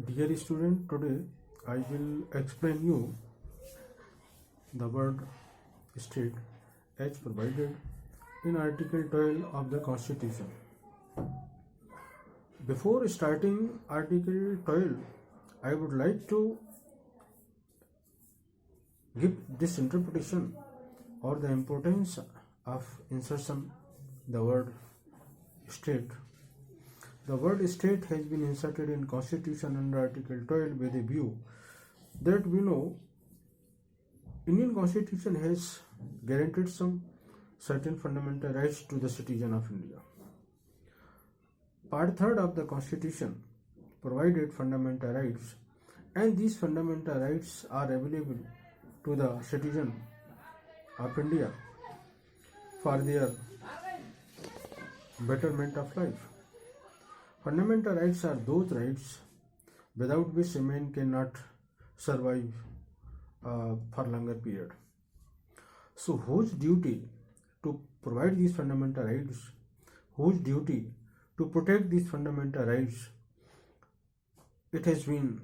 Dear student, today I will explain you the word state as provided in Article 12 of the Constitution. Before starting Article 12, I would like to give this interpretation or the importance of insertion the word state. The word state has been inserted in Constitution under Article 12 with a view that we know Indian Constitution has guaranteed some certain fundamental rights to the citizen of India. Part 3rd of the Constitution provided fundamental rights, and these fundamental rights are available to the citizen of India for their betterment of life. Fundamental rights are those rights without which a man cannot survive for longer period. So whose duty to provide these fundamental rights, whose duty to protect these fundamental rights, it has been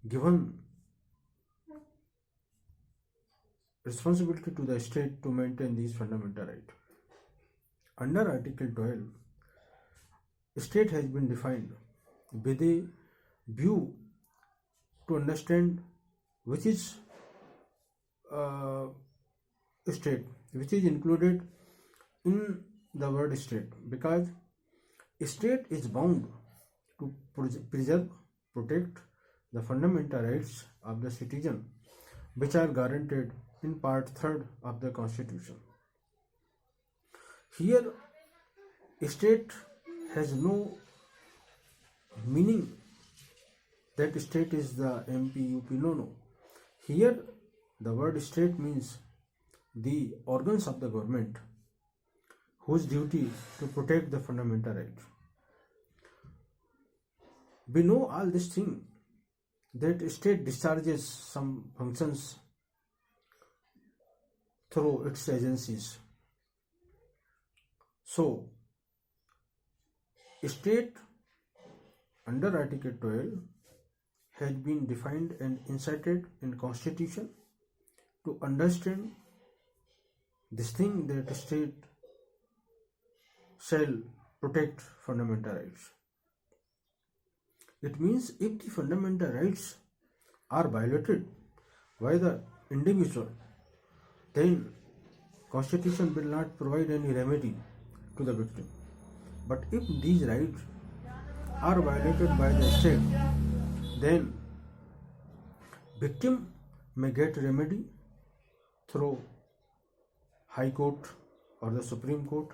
given responsibility to the state to maintain these fundamental rights. Under Article 12, state has been defined with a view to understand which is state, which is included in the word state, because state is bound to preserve, protect the fundamental rights of the citizen, which are guaranteed in Part 3rd of the Constitution. Here, state has no meaning that state is the MP, UP. No. Here, the word state means the organs of the government whose duty to protect the fundamental rights. We know all this thing that state discharges some functions through its agencies. So, state under Article 12 has been defined and inserted in Constitution to understand this thing that state shall protect fundamental rights. It means if the fundamental rights are violated by the individual, then Constitution will not provide any remedy to the victim. But if these rights are violated by the state, then victim may get remedy through High Court or the Supreme Court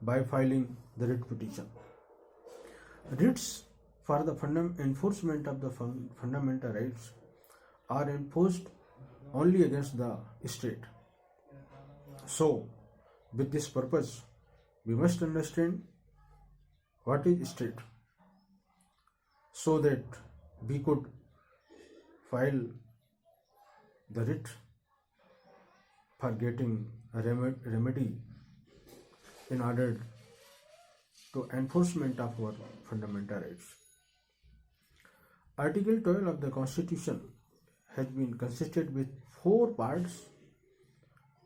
by filing the writ petition. Writs for the enforcement of the fundamental rights are enforced only against the state. So, with this purpose, we must understand what is state, so that we could file the writ for getting a remedy in order to enforcement of our fundamental rights. Article 12 of the Constitution has been consisted with 4 parts.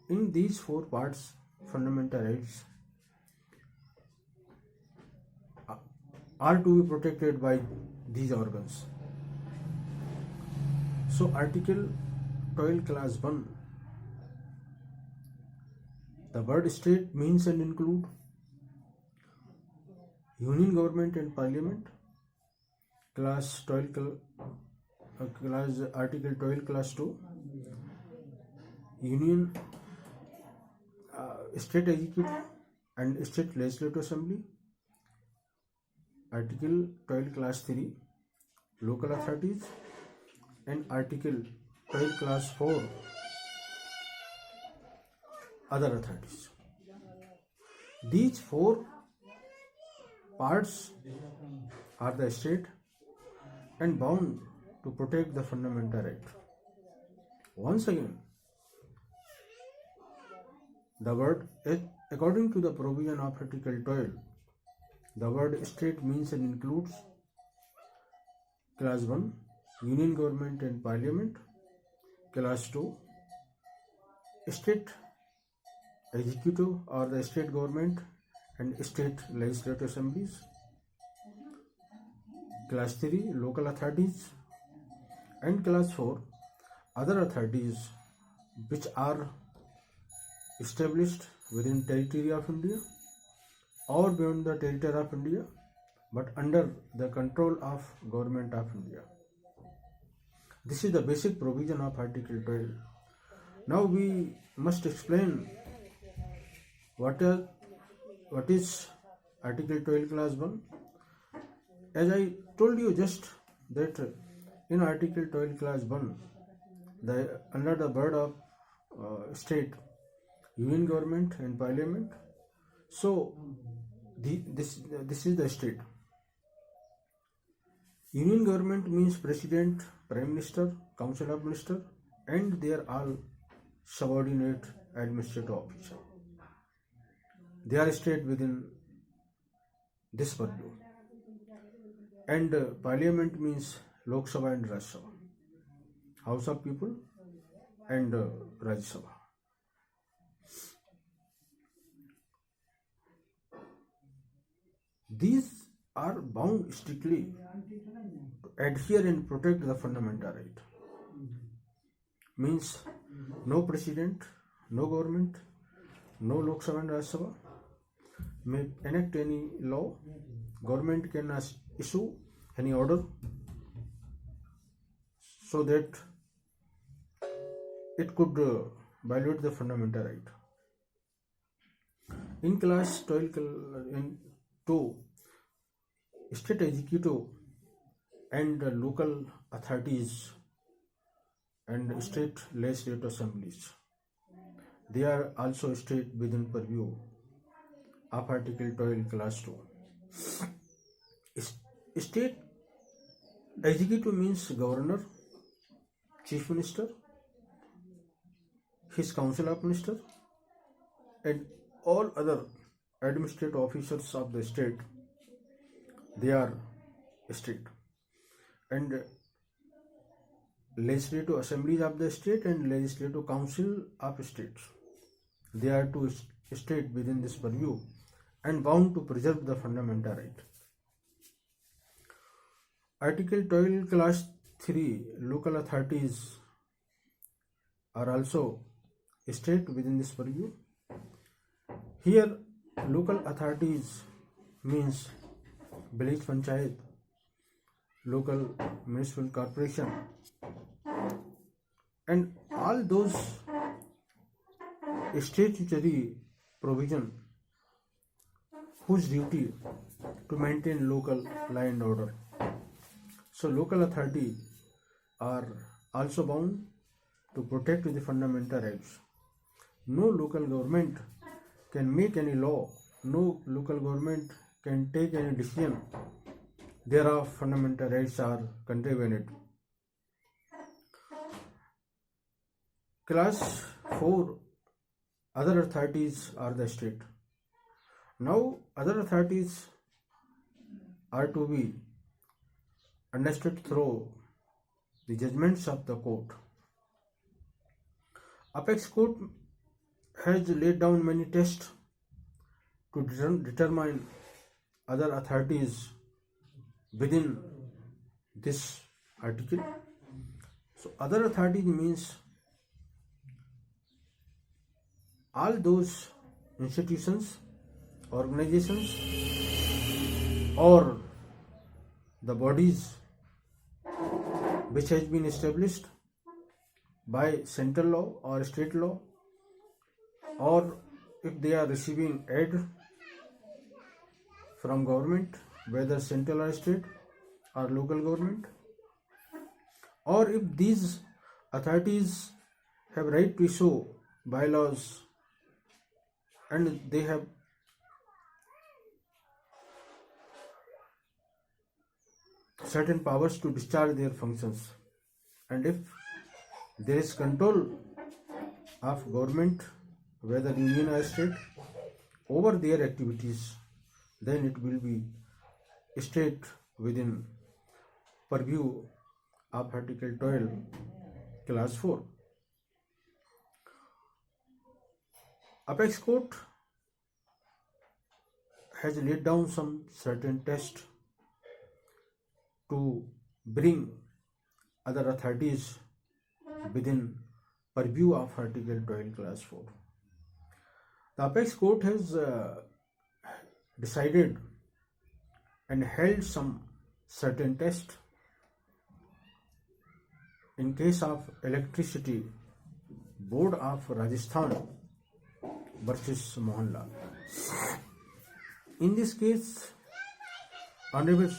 In these 4 parts, fundamental rights are to be protected by these organs. So, Article 12 Clause 1, the word state means and include Union Government and Parliament. Article 12 Clause 2, Union State Executive and State Legislative Assembly. Article 12 Clause 3, Local Authorities, and Article 12 Clause 4, Other Authorities. These 4 parts are the state and bound to protect the fundamental right. Once again, the word, according to the provision of Article 12, the word state means and includes Class 1, Union Government and Parliament. Class 2, State Executive or the State Government and State Legislative Assemblies. Class 3, Local Authorities. And Class 4, other authorities which are established within territory of India or beyond the territory of India but under the control of Government of India. This is the basic provision of Article 12. Now we must explain what is Article 12 Class 1. As I told you just that in Article 12 Class 1, under the word of state, Union Government and Parliament. So this is the state. Union Government means President, Prime Minister, Council of Ministers, and they are all subordinate administrative officers. They are state within this purview. And Parliament means Lok Sabha and Rajya Sabha, House of People and Rajya Sabha. These are bound strictly to adhere and protect the fundamental right. Means no president, no government, no Lok Sabha and Rajya Sabha may enact any law. Government cannot issue any order so that it could violate the fundamental right. In Class 12 in 2, state executive and local authorities and state legislative assemblies, they are also state within purview of Article 12 Class 2. State executive means governor, chief minister, his council of ministers, and all other administrative officers of the state. They are state. And legislative assemblies of the state and legislative council of states, they are to state within this purview and bound to preserve the fundamental right. Article 12 Class 3, local authorities are also state within this purview. Here local authorities means village panchayat, local municipal corporation, and all those statutory provision whose duty to maintain local law and order. So local authorities are also bound to protect the fundamental rights. No local government can make any law, no local government can take any decision thereof fundamental rights are contravened. Class 4, other authorities are the state. Now other authorities are to be understood through the judgments of the court. Apex Court has laid down many tests to determine other authorities within this article. So other authorities means all those institutions, organizations, or the bodies which has been established by central law or state law, or if they are receiving aid from government, whether central or state or local government, or if these authorities have right to issue bylaws and they have certain powers to discharge their functions, and if there is control of government, whether union or state, over their activities, then it will be state within purview of Article 12, Clause 4. Apex Court has laid down some certain tests to bring other authorities within purview of Article 12, Clause 4. The Apex Court has decided and held some certain tests in case of Electricity Board of Rajasthan versus Mohanlal. In this case, Honorable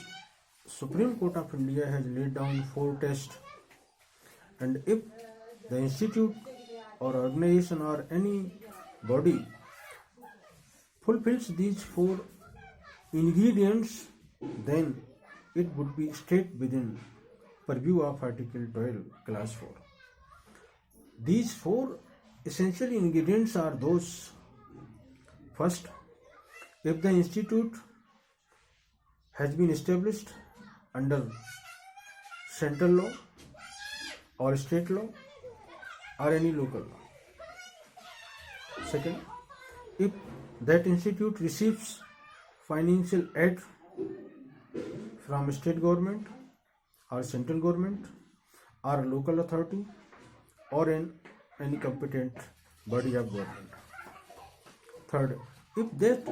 Supreme Court of India has laid down 4 tests, and if the institute or organization or any body fulfills these 4 ingredients, then it would be state within purview of Article 12, Clause 4. These 4 essential ingredients are those: first, if the institute has been established under central law or state law or any local law. Second, if that institute receives financial aid from state government or central government or local authority or in any competent body of government. Third, if that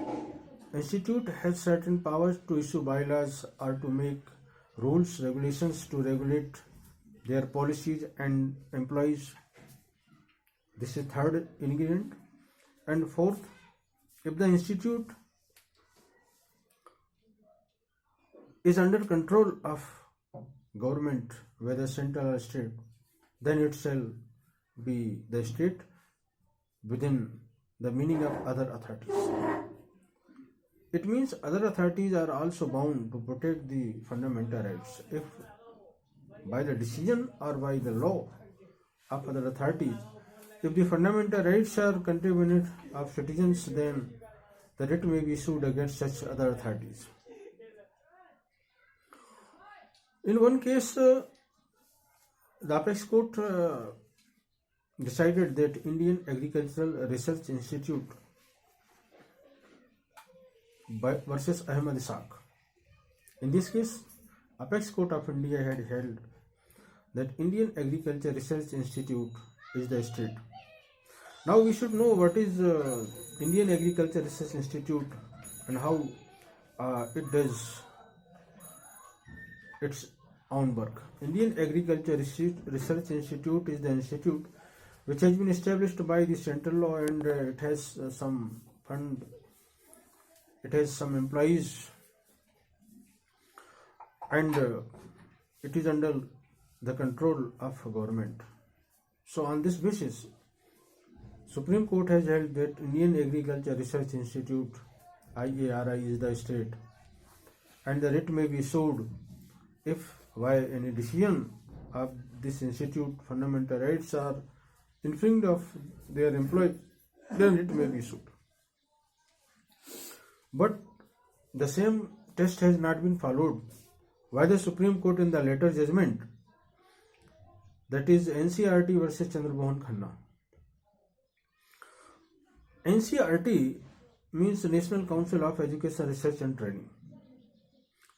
institute has certain powers to issue bylaws or to make rules, regulations to regulate their policies and employees. This is third ingredient. And fourth, if the institute is under control of government, whether central or state, then it shall be the state within the meaning of other authorities. It means other authorities are also bound to protect the fundamental rights. If by the decision or by the law of other authorities, if the fundamental rights are contaminated of citizens, then the writ may be issued against such other authorities. In one case, the Apex Court decided that Indian Agricultural Research Institute versus Ahmed Isaaq. In this case, Apex Court of India had held that Indian Agriculture Research Institute is the state. Now we should know what is Indian Agriculture Research Institute and how it does its own work. Indian Agriculture Research Institute is the institute which has been established by the central law, and it has some fund, it has some employees, and it is under the control of government. So on this basis, Supreme Court has held that Indian Agriculture Research Institute IARI is the state, and the writ may be sued if by any decision of this institute fundamental rights are infringed of their employee, then it may be sued. But the same test has not been followed by the Supreme Court in the later judgment, that is NCRT versus Chandramohan Khanna. NCRT means National Council of Education, Research and Training.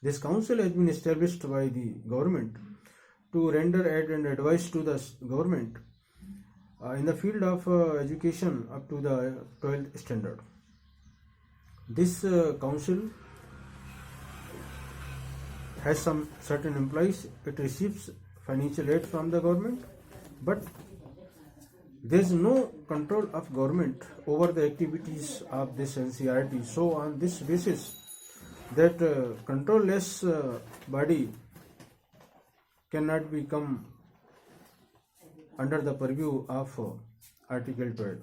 This council has been established by the government to render aid and advice to the government in the field of education up to the 12th standard. This council has some certain employees. It receives financial aid from the government, but there is no control of government over the activities of this NCRT. So on this basis, that controlless body cannot become under the purview of Article 12.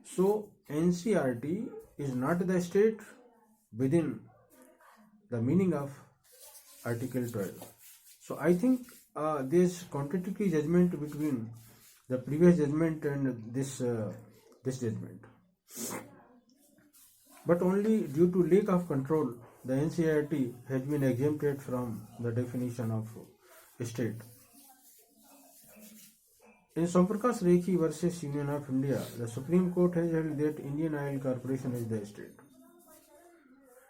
So NCRT is not the state within the meaning of Article 12. So I think there is contradictory judgment between the previous judgment and this judgment. But only due to lack of control, the NCRT has been exempted from the definition of state. In Somprakash Rekhi versus Union of India, the Supreme Court has held that Indian Oil Corporation is the state.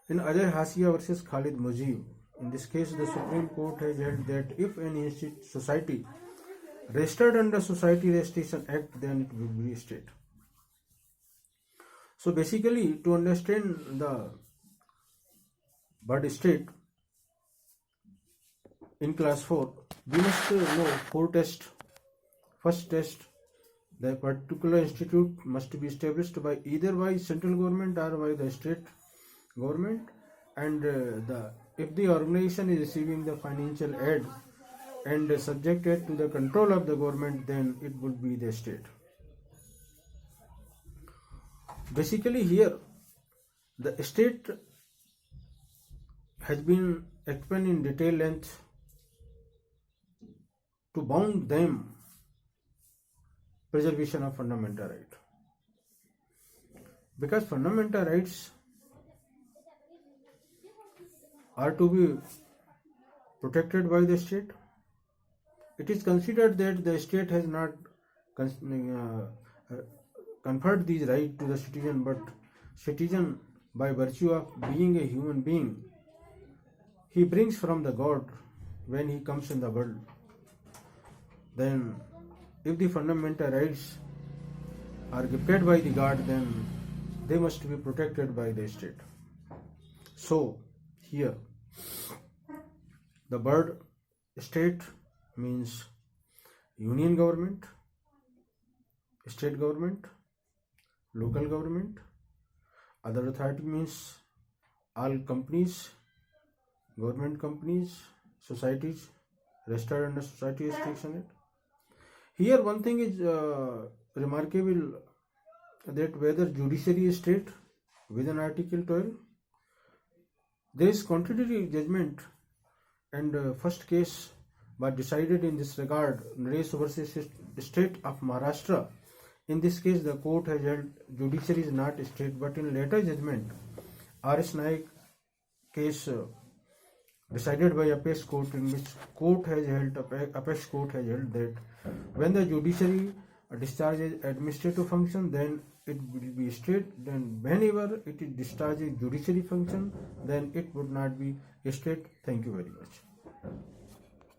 In Ajay Hasia versus Khalid Mujib, in this case, the Supreme Court has held that if any society registered under Society Registration Act, then it will be a state. So basically, to understand the word state in class 4, we must know 4 tests. First test, the particular institute must be established by either by central government or by the state government, and if the organization is receiving the financial aid and subjected to the control of the government, then it would be the state. Basically here the state has been explained in detail length to bound them preservation of fundamental right, because fundamental rights are to be protected by the state. It is considered that the state has not conferred these rights to the citizen, but citizen, by virtue of being a human being, he brings from the God when he comes in the world. Then if the fundamental rights are gifted by the God, then they must be protected by the state. So here the word state means union government, state government, local government. Other authority means all companies, government companies, societies registered under Society Registration Act. Here one thing is remarkable, that whether judiciary is state within Article 12, there is contradictory judgment, and first case was decided in this regard, Naresh versus State of Maharashtra. In this case, the court has held judiciary is not state, but in later judgment, R.S. Naik case decided by Apex Court, in which Apex Court has held that when the judiciary discharges administrative function, then it will be state. Then whenever it discharges judiciary function, then it would not be a state. Thank you very much.